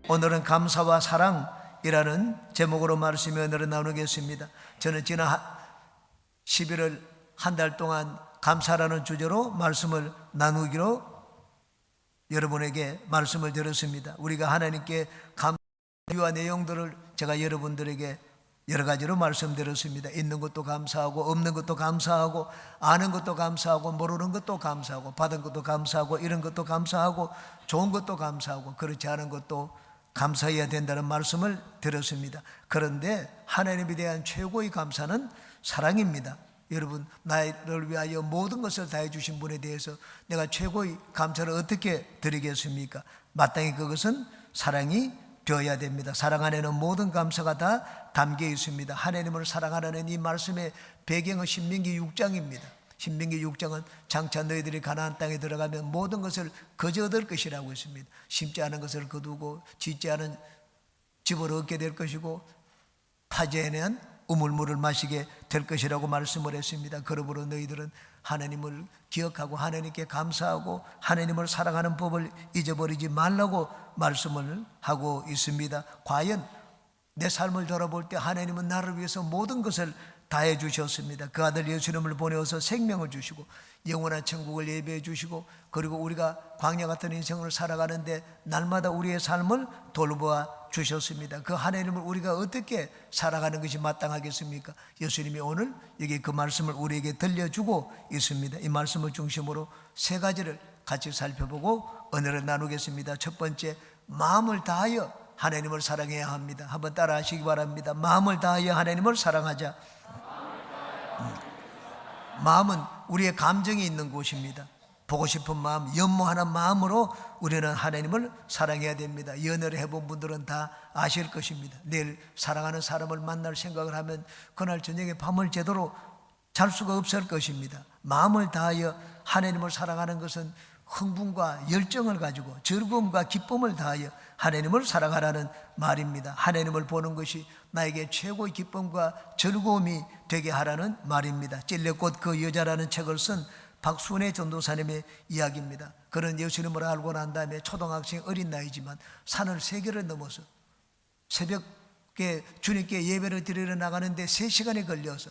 오늘은 감사와 사랑이라는 제목으로 말씀을 오늘은 나누겠습니다. 저는 지난 11월 한 달 동안 감사라는 주제로 말씀을 나누기로 여러분에게 말씀을 드렸습니다. 우리가 하나님께 감사와 내용들을 제가 여러분들에게 여러 가지로 말씀드렸습니다. 있는 것도 감사하고, 없는 것도 감사하고, 아는 것도 감사하고, 모르는 것도 감사하고, 받은 것도 감사하고, 이런 것도 감사하고, 좋은 것도 감사하고, 그렇지 않은 것도 감사해야 된다는 말씀을 드렸습니다. 그런데 하나님에 대한 최고의 감사는 사랑입니다. 여러분, 나를 위하여 모든 것을 다해 주신 분에 대해서 내가 최고의 감사를 어떻게 드리겠습니까? 마땅히 그것은 사랑이 되어야 됩니다. 사랑 안에는 모든 감사가 다 담겨 있습니다. 하나님을 사랑하라는 이 말씀의 배경은 신명기 6장입니다. 신명기 6장은 장차 너희들이 가나안 땅에 들어가면 모든 것을 거저 얻을 것이라고 했습니다. 심지 않은 것을 거두고 짓지 않은 집을 얻게 될 것이고 타지에는 우물물을 마시게 될 것이라고 말씀을 했습니다. 그러므로 너희들은 하나님을 기억하고 하나님께 감사하고 하나님을 사랑하는 법을 잊어버리지 말라고 말씀을 하고 있습니다. 과연 내 삶을 돌아볼 때 하나님은 나를 위해서 모든 것을 다해 주셨습니다. 그 아들 예수님을 보내어서 생명을 주시고 영원한 천국을 예배해 주시고, 그리고 우리가 광야 같은 인생을 살아가는데 날마다 우리의 삶을 돌보아 주셨습니다. 그 하나님을 우리가 어떻게 살아가는 것이 마땅하겠습니까? 예수님이 오늘 여기 그 말씀을 우리에게 들려주고 있습니다. 이 말씀을 중심으로 세 가지를 같이 살펴보고 오늘은 나누겠습니다. 첫 번째, 마음을 다하여 하나님을 사랑해야 합니다. 한번 따라 하시기 바랍니다. 마음을 다하여 하나님을 사랑하자. 마음은 우리의 감정이 있는 곳입니다. 보고 싶은 마음, 연모하는 마음으로 우리는 하나님을 사랑해야 됩니다. 연애를 해본 분들은 다 아실 것입니다. 내일 사랑하는 사람을 만날 생각을 하면 그날 저녁에 밤을 제대로 잘 수가 없을 것입니다. 마음을 다하여 하나님을 사랑하는 것은 흥분과 열정을 가지고 즐거움과 기쁨을 다하여 하나님을 사랑하라는 말입니다. 하나님을 보는 것이 나에게 최고의 기쁨과 즐거움이 되게 하라는 말입니다. 찔레꽃 그 여자라는 책을 쓴 박순애 전도사님의 이야기입니다. 그는 예수님을 알고 난 다음에 초등학생 어린 나이지만 산을 3개를 넘어서 새벽에 주님께 예배를 드리러 나가는데 3시간이 걸려서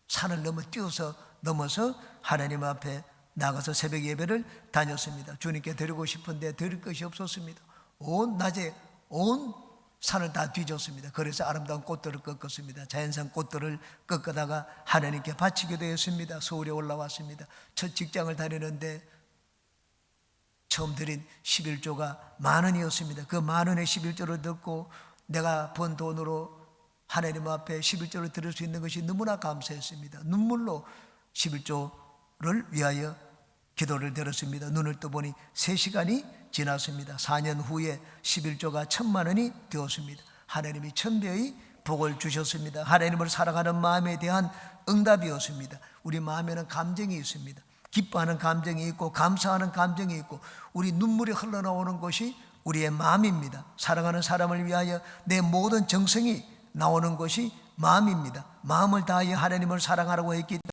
산을 뛰어서 넘어서 하나님 앞에 나가서 새벽 예배를 다녔습니다. 주님께 드리고 싶은데 드릴 것이 없었습니다. 온 낮에 온 산을 다 뒤졌습니다. 그래서 아름다운 꽃들을 꺾었습니다. 자연산 꽃들을 꺾다가 하나님께 바치게 되었습니다. 서울에 올라왔습니다. 첫 직장을 다니는데 처음 드린 11조가 10,000원이었습니다. 그 10,000원의 11조를 듣고 내가 번 돈으로 하나님 앞에 11조를 드릴 수 있는 것이 너무나 감사했습니다. 눈물로 11조를 위하여 기도를 드렸습니다. 눈을 떠보니 3시간이 지났습니다. 4년 후에 11조가 1,000,000원이 되었습니다. 하나님이 1,000배의 복을 주셨습니다. 하나님을 사랑하는 마음에 대한 응답이었습니다. 우리 마음에는 감정이 있습니다. 기뻐하는 감정이 있고 감사하는 감정이 있고 우리 눈물이 흘러나오는 것이 우리의 마음입니다. 사랑하는 사람을 위하여 내 모든 정성이 나오는 것이 마음입니다. 마음을 다하여 하나님을 사랑하라고 했기 때문에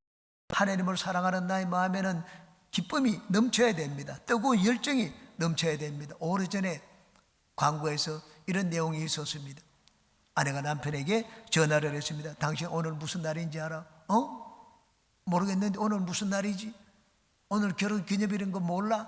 하나님을 사랑하는 나의 마음에는 기쁨이 넘쳐야 됩니다. 뜨거운 열정이 넘쳐야 됩니다. 오래전에 광고에서 이런 내용이 있었습니다. 아내가 남편에게 전화를 했습니다. 당신 오늘 무슨 날인지 알아? 모르겠는데 오늘 무슨 날이지? 오늘 결혼 기념일인 거 몰라?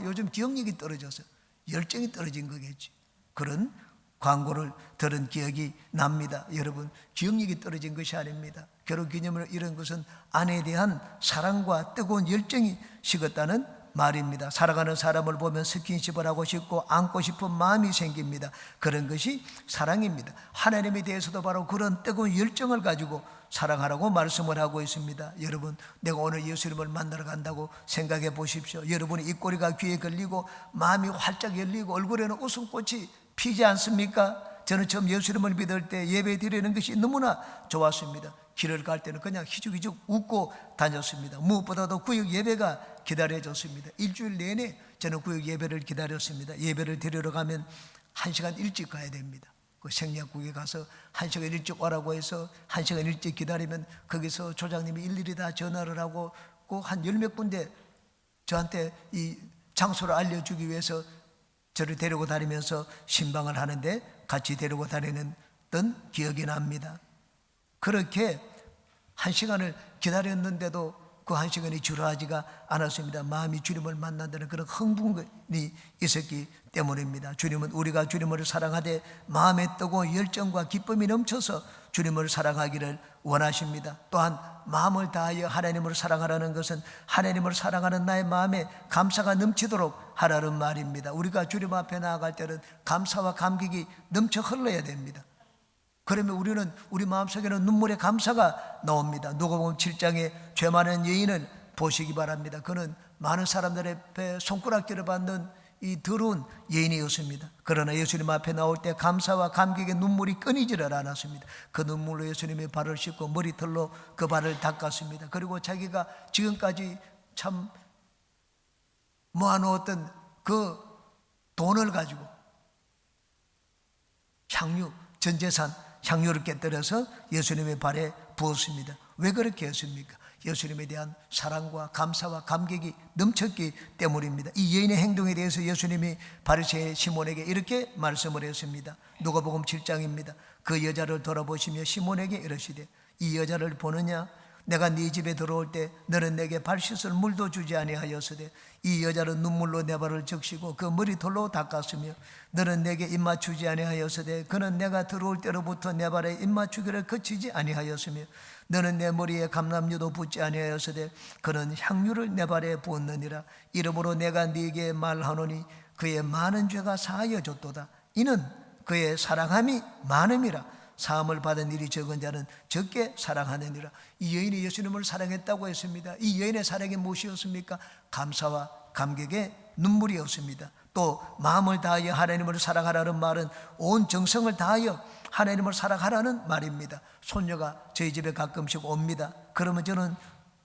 요즘 기억력이 떨어져서 열정이 떨어진 거겠지. 그런 광고를 들은 기억이 납니다. 여러분, 기억력이 떨어진 것이 아닙니다. 결혼기념일 이런 것은 아내에 대한 사랑과 뜨거운 열정이 식었다는 말입니다. 살아가는 사람을 보면 스킨십을 하고 싶고 안고 싶은 마음이 생깁니다. 그런 것이 사랑입니다. 하나님에 대해서도 바로 그런 뜨거운 열정을 가지고 사랑하라고 말씀을 하고 있습니다. 여러분, 내가 오늘 예수님을 만나러 간다고 생각해 보십시오. 여러분의 입꼬리가 귀에 걸리고 마음이 활짝 열리고 얼굴에는 웃음꽃이 피지 않습니까? 저는 처음 예수님을 믿을 때 예배 드리는 것이 너무나 좋았습니다. 길을 갈 때는 그냥 희죽희죽 웃고 다녔습니다. 무엇보다도 구역 예배가 기다려졌습니다. 일주일 내내 저는 구역 예배를 기다렸습니다. 예배를 드리러 가면 1시간 일찍 가야 됩니다. 그 생략국에 가서 1시간 일찍 오라고 해서 1시간 일찍 기다리면 거기서 조장님이 일일이 다 전화를 하고 꼭 한 10몇 군데 저한테 이 장소를 알려주기 위해서 저를 데리고 다니면서 신방을 하는데 같이 데리고 다니던 기억이 납니다. 그렇게 1시간을 기다렸는데도 그 1시간이 지루하지가 않았습니다. 마음이 주님을 만난다는 그런 흥분이 있었기 때문입니다. 주님은 우리가 주님을 사랑하되 마음에 뜨고 열정과 기쁨이 넘쳐서 주님을 사랑하기를 원하십니다. 또한 마음을 다하여 하나님을 사랑하라는 것은 하나님을 사랑하는 나의 마음에 감사가 넘치도록 하라는 말입니다. 우리가 주님 앞에 나아갈 때는 감사와 감격이 넘쳐 흘러야 됩니다. 그러면 우리는 우리 마음속에는 눈물의 감사가 나옵니다. 누가복음 7장에 죄 많은 여인을 보시기 바랍니다. 그는 많은 사람들 앞에 손가락질을 받는 이 더러운 여인이었습니다. 그러나 예수님 앞에 나올 때 감사와 감격의 눈물이 끊이지를 않았습니다. 그 눈물로 예수님의 발을 씻고 머리털로 그 발을 닦았습니다. 그리고 자기가 지금까지 참 모아놓았던 그 돈을 가지고 향유, 전 재산 향유를 깨뜨려서 예수님의 발에 부었습니다. 왜 그렇게 했습니까? 예수님에 대한 사랑과 감사와 감격이 넘쳤기 때문입니다. 이 여인의 행동에 대해서 예수님이 바리새인 시몬에게 이렇게 말씀을 했습니다. 누가복음 7장입니다. 그 여자를 돌아보시며 시몬에게 이르시되 이 여자를 보느냐? 내가 네 집에 들어올 때 너는 내게 발 씻을 물도 주지 아니하였으되 이 여자는 눈물로 내 발을 적시고 그 머리털로 닦았으며 너는 내게 입맞추지 아니하였으되 그는 내가 들어올 때로부터 내 발에 입맞추기를 그치지 아니하였으며 너는 내 머리에 감람유도 붓지 아니하였으되 그는 향유를 내 발에 부었느니라. 이러므로 내가 네게 말하노니 그의 많은 죄가 사하여졌도다. 이는 그의 사랑함이 많음이라. 사함을 받은 일이 적은 자는 적게 사랑하느니라. 이 여인이 예수님을 사랑했다고 했습니다. 이 여인의 사랑이 무엇이었습니까? 감사와 감격의 눈물이었습니다. 또 마음을 다하여 하나님을 사랑하라는 말은 온 정성을 다하여 하나님을 사랑하라는 말입니다. 손녀가 저희 집에 가끔씩 옵니다. 그러면 저는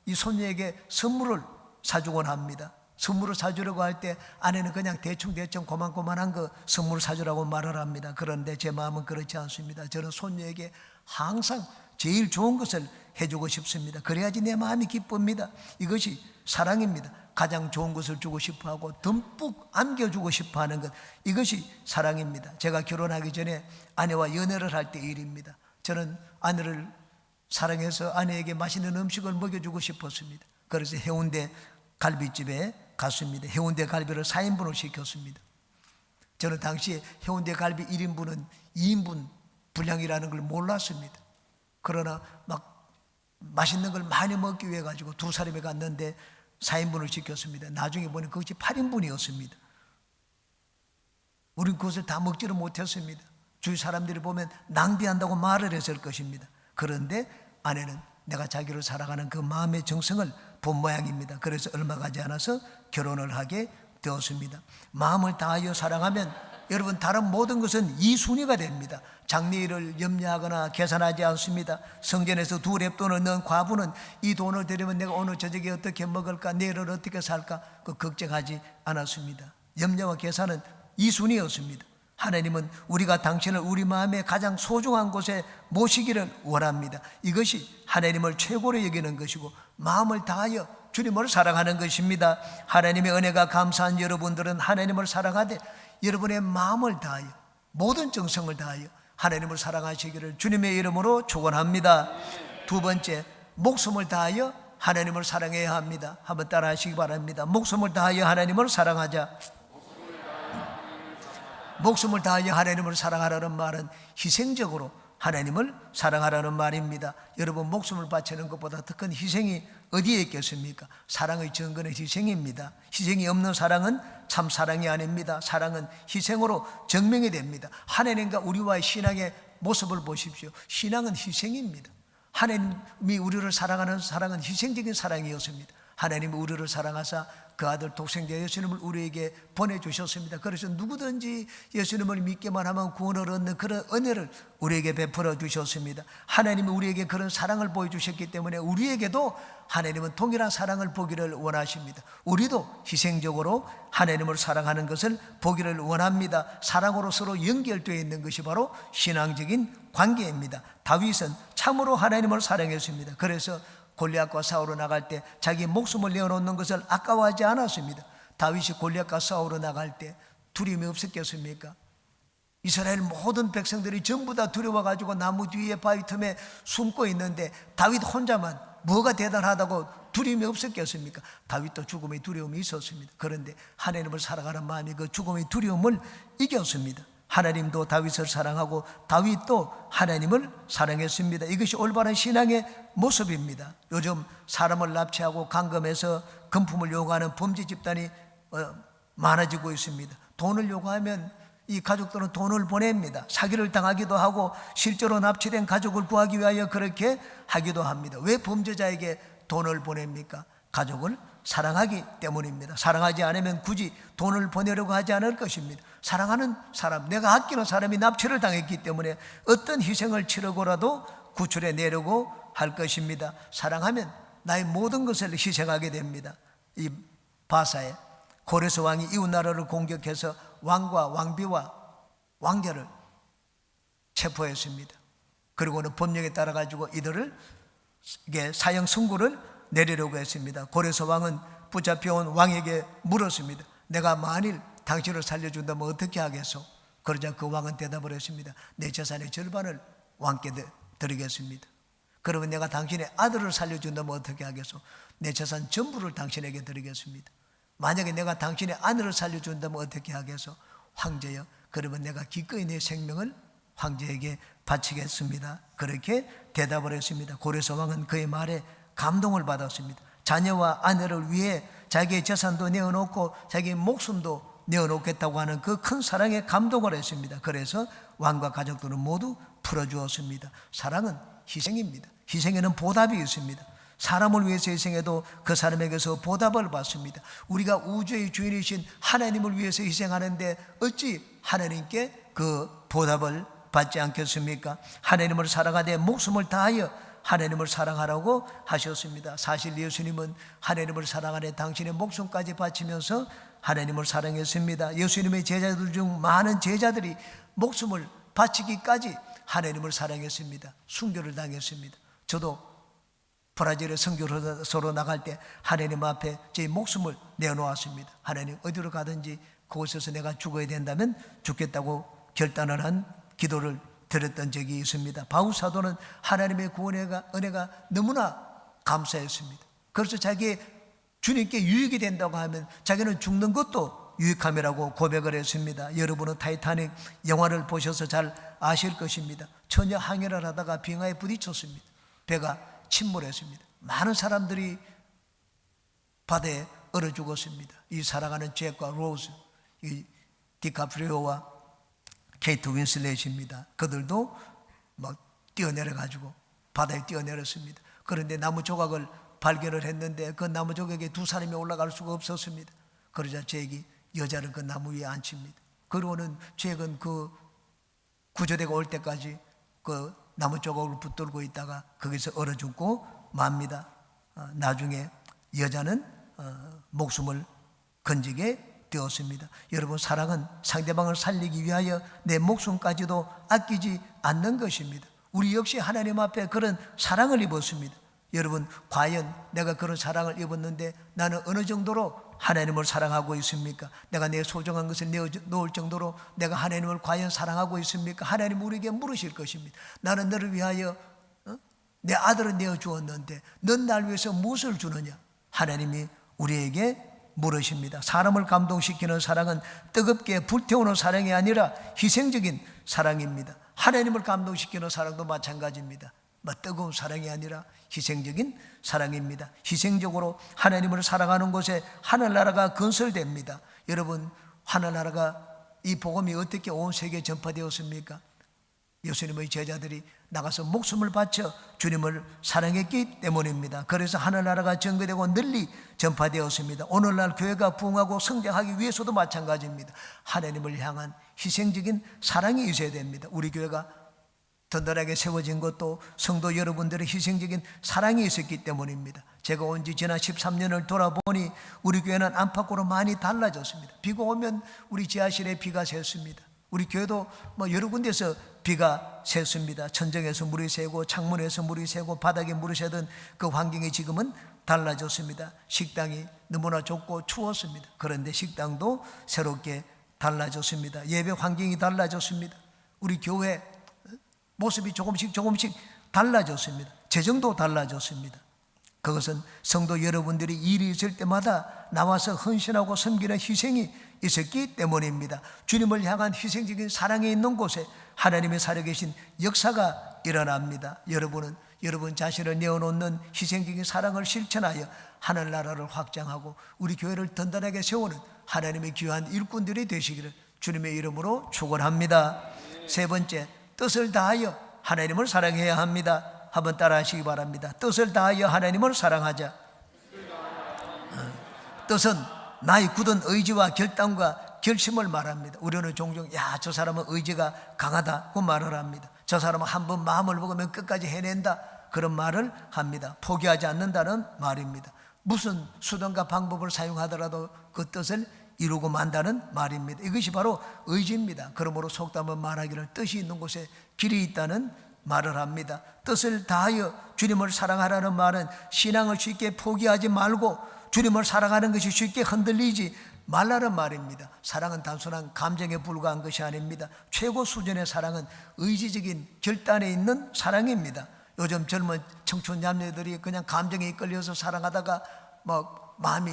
이 손녀에게 선물을 사주곤 합니다. 선물을 사주려고 할 때 아내는 그냥 대충 고만고만한 거 선물을 사주라고 말을 합니다. 그런데 제 마음은 그렇지 않습니다. 저는 손녀에게 항상 제일 좋은 것을 해주고 싶습니다. 그래야지 내 마음이 기쁩니다. 이것이 사랑입니다. 가장 좋은 것을 주고 싶어하고 듬뿍 안겨주고 싶어하는 것, 이것이 사랑입니다. 제가 결혼하기 전에 아내와 연애를 할 때 일입니다. 저는 아내를 사랑해서 아내에게 맛있는 음식을 먹여주고 싶었습니다. 그래서 해운대 갈비집에 갔습니다. 해운대 갈비를 4인분을 시켰습니다. 저는 당시에 해운대 갈비 1인분은 2인분 분량이라는 걸 몰랐습니다. 그러나 막 맛있는 걸 많이 먹기 위해 가지고 두 사람이 갔는데 4인분을 시켰습니다. 나중에 보니 그것이 8인분이었습니다. 우린 그것을 다 먹지를 못했습니다. 주위 사람들이 보면 낭비한다고 말을 했을 것입니다. 그런데 아내는 내가 자기를 사랑하는 그 마음의 정성을 본 모양입니다. 그래서 얼마 가지 않아서 결혼을 하게 되었습니다. 마음을 다하여 사랑하면 여러분 다른 모든 것은 이순위가 됩니다. 장래일을 염려하거나 계산하지 않습니다. 성전에서 2렙돈을 넣은 과부는 이 돈을 들이면 내가 오늘 저녁에 어떻게 먹을까, 내일은 어떻게 살까, 그 걱정하지 않았습니다. 염려와 계산은 이순위였습니다. 하나님은 우리가 당신을 우리 마음의 가장 소중한 곳에 모시기를 원합니다. 이것이 하나님을 최고로 여기는 것이고 마음을 다하여 주님을 사랑하는 것입니다. 하나님의 은혜가 감사한 여러분들은 하나님을 사랑하되 여러분의 마음을 다하여 모든 정성을 다하여 하나님을 사랑하시기를 주님의 이름으로 축원합니다. 두 번째, 목숨을 다하여 하나님을 사랑해야 합니다. 한번 따라 하시기 바랍니다. 목숨을 다하여 하나님을 사랑하자. 목숨을 다하여 하나님을 사랑하라는 말은 희생적으로 하나님을 사랑하라는 말입니다. 여러분, 목숨을 바치는 것보다 더 큰 희생이 어디에 있겠습니까? 사랑의 증거는 희생입니다. 희생이 없는 사랑은 참 사랑이 아닙니다. 사랑은 희생으로 증명이 됩니다. 하나님과 우리와의 신앙의 모습을 보십시오. 신앙은 희생입니다. 하나님이 우리를 사랑하는 사랑은 희생적인 사랑이었습니다. 하나님이 우리를 사랑하사 그 아들 독생자 예수님을 우리에게 보내주셨습니다. 그래서 누구든지 예수님을 믿기만 하면 구원을 얻는 그런 은혜를 우리에게 베풀어 주셨습니다. 하나님이 우리에게 그런 사랑을 보여주셨기 때문에 우리에게도 하나님은 동일한 사랑을 보기를 원하십니다. 우리도 희생적으로 하나님을 사랑하는 것을 보기를 원합니다. 사랑으로 서로 연결되어 있는 것이 바로 신앙적인 관계입니다. 다윗은 참으로 하나님을 사랑했습니다. 그래서 골리앗과 싸우러 나갈 때 자기 목숨을 내어놓는 것을 아까워하지 않았습니다. 다윗이 골리앗과 싸우러 나갈 때 두려움이 없었겠습니까? 이스라엘 모든 백성들이 전부 다 두려워가지고 나무 뒤에 바위 틈에 숨고 있는데 다윗 혼자만 뭐가 대단하다고 두려움이 없었겠습니까? 다윗도 죽음의 두려움이 있었습니다. 그런데 하나님을 사랑하는 마음이 그 죽음의 두려움을 이겼습니다. 하나님도 다윗을 사랑하고 다윗도 하나님을 사랑했습니다. 이것이 올바른 신앙의 모습입니다. 요즘 사람을 납치하고 감금해서 금품을 요구하는 범죄 집단이 많아지고 있습니다. 돈을 요구하면 이 가족들은 돈을 보냅니다. 사기를 당하기도 하고 실제로 납치된 가족을 구하기 위하여 그렇게 하기도 합니다. 왜 범죄자에게 돈을 보냅니까? 가족을 사랑하기 때문입니다. 사랑하지 않으면 굳이 돈을 보내려고 하지 않을 것입니다. 사랑하는 사람, 내가 아끼는 사람이 납치를 당했기 때문에 어떤 희생을 치르고라도 구출해 내려고 할 것입니다. 사랑하면 나의 모든 것을 희생하게 됩니다. 이 바사에 고레스 왕이 이웃 나라를 공격해서 왕과 왕비와 왕자를 체포했습니다. 그리고는 법령에 따라 가지고 이들을 사형 선고를 내리려고 했습니다. 고레스 왕은 붙잡혀온 왕에게 물었습니다. 내가 만일 당신을 살려준다면 어떻게 하겠소? 그러자 그 왕은 대답을 했습니다. 내 재산의 절반을 왕께 드리겠습니다. 그러면 내가 당신의 아들을 살려준다면 어떻게 하겠소? 내 재산 전부를 당신에게 드리겠습니다. 만약에 내가 당신의 아들을 살려준다면 어떻게 하겠소? 황제여, 그러면 내가 기꺼이 내 생명을 황제에게 바치겠습니다. 그렇게 대답을 했습니다. 고레스 왕은 그의 말에 감동을 받았습니다. 자녀와 아내를 위해 자기의 재산도 내어놓고 자기의 목숨도 내어놓겠다고 하는 그 큰 사랑에 감동을 했습니다. 그래서 왕과 가족들은 모두 풀어주었습니다. 사랑은 희생입니다. 희생에는 보답이 있습니다. 사람을 위해서 희생해도 그 사람에게서 보답을 받습니다. 우리가 우주의 주인이신 하나님을 위해서 희생하는데 어찌 하나님께 그 보답을 받지 않겠습니까? 하나님을 사랑하되 목숨을 다하여 하나님을 사랑하라고 하셨습니다. 사실 예수님은 하나님을 사랑하는 당신의 목숨까지 바치면서 하나님을 사랑했습니다. 예수님의 제자들 중 많은 제자들이 목숨을 바치기까지 하나님을 사랑했습니다. 순교를 당했습니다. 저도 브라질에 선교로 나갈 때 하나님 앞에 제 목숨을 내어놓았습니다. 하나님 어디로 가든지 그곳에서 내가 죽어야 된다면 죽겠다고 결단을 한 기도를 드렸던 적이 있습니다. 바울 사도는 하나님의 구원의 은혜가 너무나 감사했습니다. 그래서 자기 주님께 유익이 된다고 하면 자기는 죽는 것도 유익함이라고 고백을 했습니다. 여러분은 타이타닉 영화를 보셔서 잘 아실 것입니다. 처녀 항해를 하다가 빙하에 부딪혔습니다. 배가 침몰했습니다. 많은 사람들이 바다에 얼어 죽었습니다. 이 사랑하는 잭과 로즈, 이 디카프리오와 케이트 윈슬렛입니다. 그들도 막 뛰어내려가지고 바다에 뛰어내렸습니다. 그런데 나무 조각을 발견을 했는데 그 나무 조각에 두 사람이 올라갈 수가 없었습니다. 그러자 잭이 여자를 그 나무 위에 앉힙니다. 그리고는 잭은 그 구조대가 올 때까지 그 나무 조각을 붙들고 있다가 거기서 얼어 죽고 맙니다. 나중에 여자는 목숨을 건지게 되었습니다. 여러분, 사랑은 상대방을 살리기 위하여 내 목숨까지도 아끼지 않는 것입니다. 우리 역시 하나님 앞에 그런 사랑을 입었습니다. 여러분, 과연 내가 그런 사랑을 입었는데 나는 어느 정도로 하나님을 사랑하고 있습니까? 내가 내 소중한 것을 내어놓을 정도로 내가 하나님을 과연 사랑하고 있습니까? 하나님 우리에게 물으실 것입니다. 나는 너를 위하여 내 아들을 내어주었는데 넌 날 위해서 무엇을 주느냐? 하나님이 우리에게 물으십니다. 사람을 감동시키는 사랑은 뜨겁게 불태우는 사랑이 아니라 희생적인 사랑입니다. 하나님을 감동시키는 사랑도 마찬가지입니다. 뜨거운 사랑이 아니라 희생적인 사랑입니다. 희생적으로 하나님을 사랑하는 곳에 하늘나라가 건설됩니다. 여러분, 하늘나라가 이 복음이 어떻게 온 세계에 전파되었습니까? 예수님의 제자들이 나가서 목숨을 바쳐 주님을 사랑했기 때문입니다. 그래서 하늘나라가 전개되고 널리 전파되었습니다. 오늘날 교회가 부흥하고 성장하기 위해서도 마찬가지입니다. 하나님을 향한 희생적인 사랑이 있어야 됩니다. 우리 교회가 든든하게 세워진 것도 성도 여러분들의 희생적인 사랑이 있었기 때문입니다. 제가 온 지 지난 13년을 돌아보니 우리 교회는 안팎으로 많이 달라졌습니다. 비가 오면 우리 지하실에 비가 샜습니다. 우리 교회도 여러 군데서 비가 샜습니다. 천정에서 물이 새고 창문에서 물이 새고 바닥에 물이 새던 그 환경이 지금은 달라졌습니다. 식당이 너무나 좁고 추웠습니다. 그런데 식당도 새롭게 달라졌습니다. 예배 환경이 달라졌습니다. 우리 교회 모습이 조금씩 달라졌습니다. 재정도 달라졌습니다. 그것은 성도 여러분들이 일이 있을 때마다 나와서 헌신하고 섬기는 희생이 있었기 때문입니다. 주님을 향한 희생적인 사랑이 있는 곳에 하나님의 살아계신 역사가 일어납니다. 여러분은 여러분 자신을 내어놓는 희생적인 사랑을 실천하여 하늘나라를 확장하고 우리 교회를 든든하게 세우는 하나님의 귀한 일꾼들이 되시기를 주님의 이름으로 축원합니다. 세 번째, 뜻을 다하여 하나님을 사랑해야 합니다. 한번 따라 하시기 바랍니다. 뜻을 다하여 하나님을 사랑하자. 뜻은 나의 굳은 의지와 결단과 결심을 말합니다. 우리는 종종 저 사람은 의지가 강하다고 말을 합니다. 저 사람은 한번 마음을 먹으면 끝까지 해낸다, 그런 말을 합니다. 포기하지 않는다는 말입니다. 무슨 수단과 방법을 사용하더라도 그 뜻을 이루고 만다는 말입니다. 이것이 바로 의지입니다. 그러므로 속담은 말하기를 뜻이 있는 곳에 길이 있다는 말을 합니다. 뜻을 다하여 주님을 사랑하라는 말은 신앙을 쉽게 포기하지 말고 주님을 사랑하는 것이 쉽게 흔들리지 말라는 말입니다. 사랑은 단순한 감정에 불과한 것이 아닙니다. 최고 수준의 사랑은 의지적인 결단에 있는 사랑입니다. 요즘 젊은 청춘 남녀들이 그냥 감정에 이끌려서 사랑하다가 마음이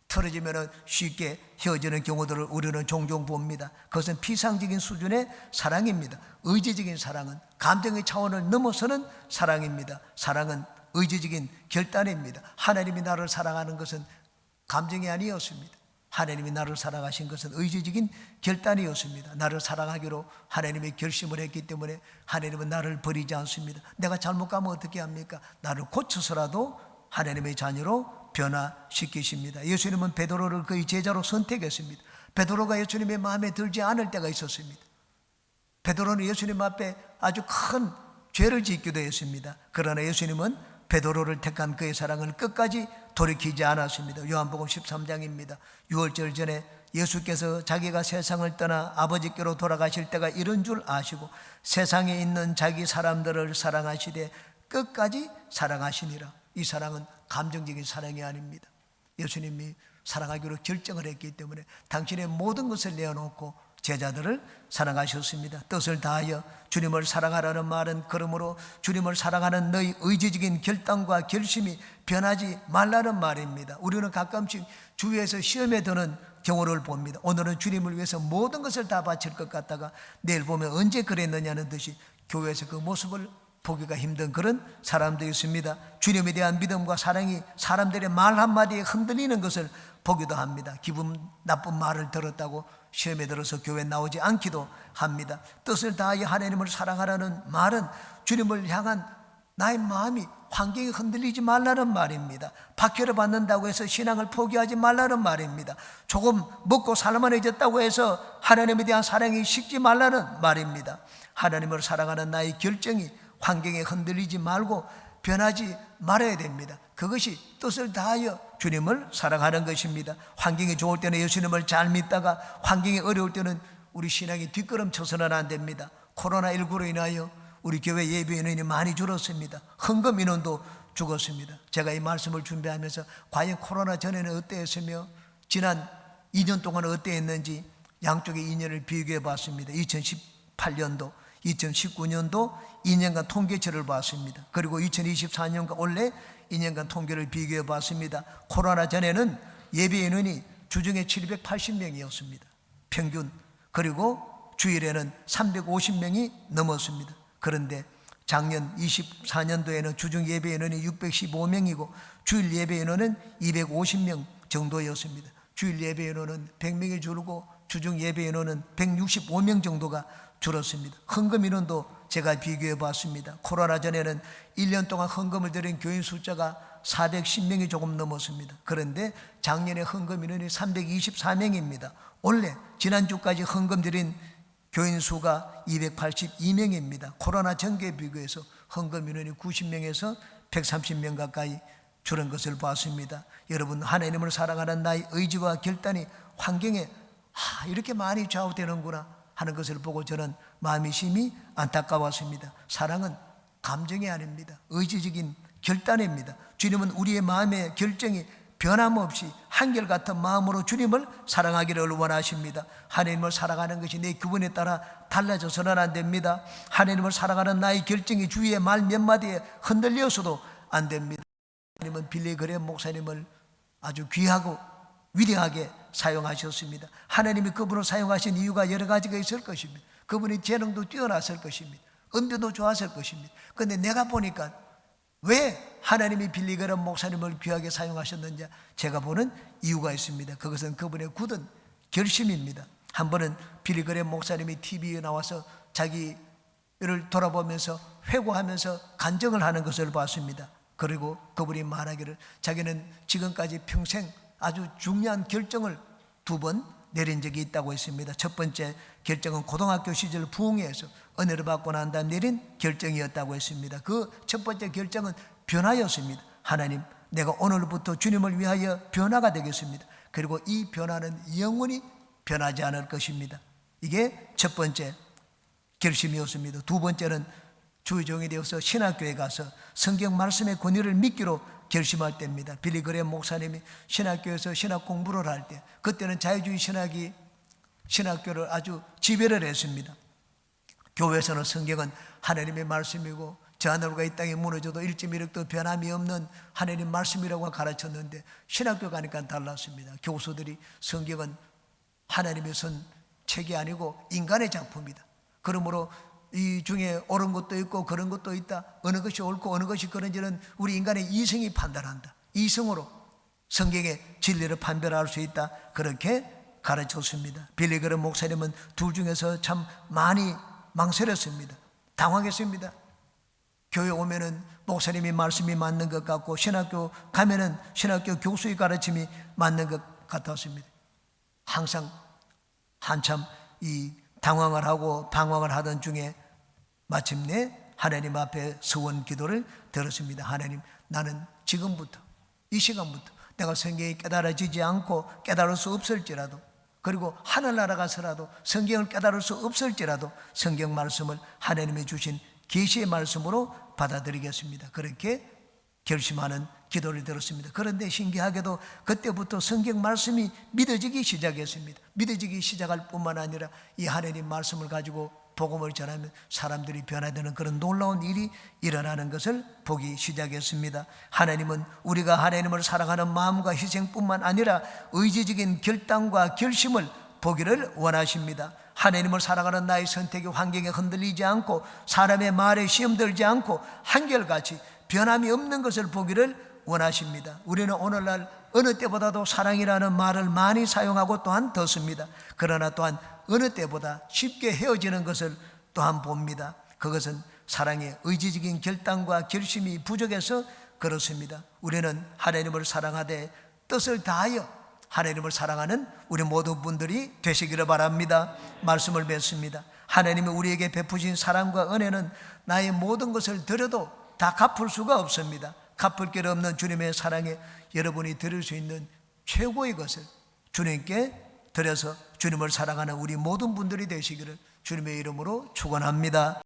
틀어지면 쉽게 헤어지는 경우들을 우리는 종종 봅니다. 그것은 피상적인 수준의 사랑입니다. 의지적인 사랑은 감정의 차원을 넘어서는 사랑입니다. 사랑은 의지적인 결단입니다. 하나님이 나를 사랑하는 것은 감정이 아니었습니다. 하나님이 나를 사랑하신 것은 의지적인 결단이었습니다. 나를 사랑하기로 하나님의 결심을 했기 때문에 하나님은 나를 버리지 않습니다. 내가 잘못 가면 어떻게 합니까? 나를 고쳐서라도 하나님의 자녀로 변화시키십니다. 예수님은 베드로를 그의 제자로 선택했습니다. 베드로가 예수님의 마음에 들지 않을 때가 있었습니다. 베드로는 예수님 앞에 아주 큰 죄를 짓기도 했습니다. 그러나 예수님은 베드로를 택한 그의 사랑을 끝까지 돌이키지 않았습니다. 요한복음 13장입니다. 6월절 전에 예수께서 자기가 세상을 떠나 아버지께로 돌아가실 때가 이런 줄 아시고 세상에 있는 자기 사람들을 사랑하시되 끝까지 사랑하시니라. 이 사랑은 감정적인 사랑이 아닙니다. 예수님이 사랑하기로 결정을 했기 때문에 당신의 모든 것을 내어놓고 제자들을 사랑하셨습니다. 뜻을 다하여 주님을 사랑하라는 말은 그러므로 주님을 사랑하는 너희 의지적인 결단과 결심이 변하지 말라는 말입니다. 우리는 가끔씩 주위에서 시험에 드는 경우를 봅니다. 오늘은 주님을 위해서 모든 것을 다 바칠 것 같다가 내일 보면 언제 그랬느냐는 듯이 교회에서 그 모습을 보기가 힘든 그런 사람도 있습니다. 주님에 대한 믿음과 사랑이 사람들의 말 한마디에 흔들리는 것을 보기도 합니다. 기분 나쁜 말을 들었다고 시험에 들어서 교회 나오지 않기도 합니다. 뜻을 다하여 하나님을 사랑하라는 말은 주님을 향한 나의 마음이 환경이 흔들리지 말라는 말입니다. 박해를 받는다고 해서 신앙을 포기하지 말라는 말입니다. 조금 먹고 살만해졌다고 해서 하나님에 대한 사랑이 식지 말라는 말입니다. 하나님을 사랑하는 나의 결정이 환경에 흔들리지 말고 변하지 말아야 됩니다. 그것이 뜻을 다하여 주님을 사랑하는 것입니다. 환경이 좋을 때는 예수님을 잘 믿다가 환경이 어려울 때는 우리 신앙이 뒷걸음쳐서는 안 됩니다. 코로나19로 인하여 우리 교회 예배 인원이 많이 줄었습니다. 헌금 인원도 죽었습니다. 제가 이 말씀을 준비하면서 과연 코로나 전에는 어땠으며 지난 2년 동안은 어땠는지 양쪽의 인연을 비교해 봤습니다. 2018년도 2019년도 2년간 통계치를 봤습니다. 그리고 2024년과 올해 2년간 통계를 비교해 봤습니다. 코로나 전에는 예배 인원이 주중에 780명이었습니다. 평균. 그리고 주일에는 350명이 넘었습니다. 그런데 작년 24년도에는 주중 예배 인원이 615명이고 주일 예배 인원은 250명 정도였습니다. 주일 예배 인원은 100명이 줄고 주중 예배 인원은 165명 정도가 줄었습니다. 헌금 인원도 제가 비교해 봤습니다. 코로나 전에는 1년 동안 헌금을 드린 교인 숫자가 410명이 조금 넘었습니다. 그런데 작년에 헌금 인원이 324명입니다. 원래 지난주까지 헌금 드린 교인 수가 282명입니다. 코로나 전기에 비교해서 헌금 인원이 90명에서 130명 가까이 줄은 것을 봤습니다. 여러분, 하나님을 사랑하는 나의 의지와 결단이 환경에 이렇게 많이 좌우되는구나 하는 것을 보고 저는 마음이 심히 안타까웠습니다. 사랑은 감정이 아닙니다. 의지적인 결단입니다. 주님은 우리의 마음의 결정이 변함없이 한결같은 마음으로 주님을 사랑하기를 원하십니다. 하나님을 사랑하는 것이 내 기분에 따라 달라져서는 안 됩니다. 하나님을 사랑하는 나의 결정이 주위의 말 몇 마디에 흔들려서도 안 됩니다. 하나님은 빌리 그레 목사님을 아주 귀하고 위대하게 사용하셨습니다. 하나님이 그분을 사용하신 이유가 여러 가지가 있을 것입니다. 그분이 재능도 뛰어났을 것입니다. 은변도 좋았을 것입니다. 그런데 내가 보니까 왜 하나님이 빌리 그레 목사님을 귀하게 사용하셨는지 제가 보는 이유가 있습니다. 그것은 그분의 굳은 결심입니다. 한 번은 빌리 그레 목사님이 TV에 나와서 자기를 돌아보면서 회고하면서 간증을 하는 것을 봤습니다. 그리고 그분이 말하기를 자기는 지금까지 평생 아주 중요한 결정을 2번 내린 적이 있다고 했습니다. 첫 번째 결정은 고등학교 시절 부흥회에서 은혜를 받고 난 다음 내린 결정이었다고 했습니다. 그 첫 번째 결정은 변화였습니다. 하나님, 내가 오늘부터 주님을 위하여 변화가 되겠습니다. 그리고 이 변화는 영원히 변하지 않을 것입니다. 이게 첫 번째 결심이었습니다. 2번째는 주의종이 되어서 신학교에 가서 성경 말씀의 권위를 믿기로 결심할 때입니다. 빌리 그레 목사님이 신학교에서 신학 공부를 할 때, 그때는 자유주의 신학이 신학교를 아주 지배를 했습니다. 교회에서는 성경은 하나님의 말씀이고 저 하늘과 이 땅이 무너져도 일지미력도 변함이 없는 하나님 말씀이라고 가르쳤는데, 신학교 가니까 달랐습니다. 교수들이 성경은 하나님의 쓴 책이 아니고 인간의 작품이다. 그러므로 이 중에 옳은 것도 있고 그런 것도 있다. 어느 것이 옳고 어느 것이 그런지는 우리 인간의 이성이 판단한다. 이성으로 성경의 진리를 판별할 수 있다. 그렇게 가르쳤습니다. 빌리 그레 목사님은 둘 중에서 참 많이 망설였습니다. 당황했습니다. 교회 오면은 목사님이 말씀이 맞는 것 같고, 신학교 가면은 신학교 교수의 가르침이 맞는 것 같았습니다. 항상 한참 이 당황을 하고 방황을 하던 중에 마침내 하나님 앞에 서원 기도를 들었습니다. 하나님, 나는 지금부터 이 시간부터 내가 성경이 깨달아지지 않고 깨달을 수 없을지라도, 그리고 하늘나라 가서라도 성경을 깨달을 수 없을지라도 성경 말씀을 하나님이 주신 계시의 말씀으로 받아들이겠습니다. 그렇게 결심하는 기도를 들었습니다. 그런데 신기하게도 그때부터 성경 말씀이 믿어지기 시작했습니다. 믿어지기 시작할 뿐만 아니라 이 하나님 말씀을 가지고 복음을 전하면 사람들이 변화되는 그런 놀라운 일이 일어나는 것을 보기 시작했습니다. 하나님은 우리가 하나님을 사랑하는 마음과 희생뿐만 아니라 의지적인 결단과 결심을 보기를 원하십니다. 하나님을 사랑하는 나의 선택이 환경에 흔들리지 않고 사람의 말에 시험들지 않고 한결같이 변함이 없는 것을 보기를 원하십니다. 우리는 오늘날 어느 때보다도 사랑이라는 말을 많이 사용하고 또한 듣습니다. 그러나 또한 어느 때보다 쉽게 헤어지는 것을 또한 봅니다. 그것은 사랑의 의지적인 결단과 결심이 부족해서 그렇습니다. 우리는 하나님을 사랑하되 뜻을 다하여 하나님을 사랑하는 우리 모든 분들이 되시기를 바랍니다. 말씀을 뵙습니다. 하나님이 우리에게 베푸신 사랑과 은혜는 나의 모든 것을 드려도 다 갚을 수가 없습니다. 갚을 길 없는 주님의 사랑에 여러분이 드릴 수 있는 최고의 것을 주님께 드려서 주님을 사랑하는 우리 모든 분들이 되시기를 주님의 이름으로 축원합니다.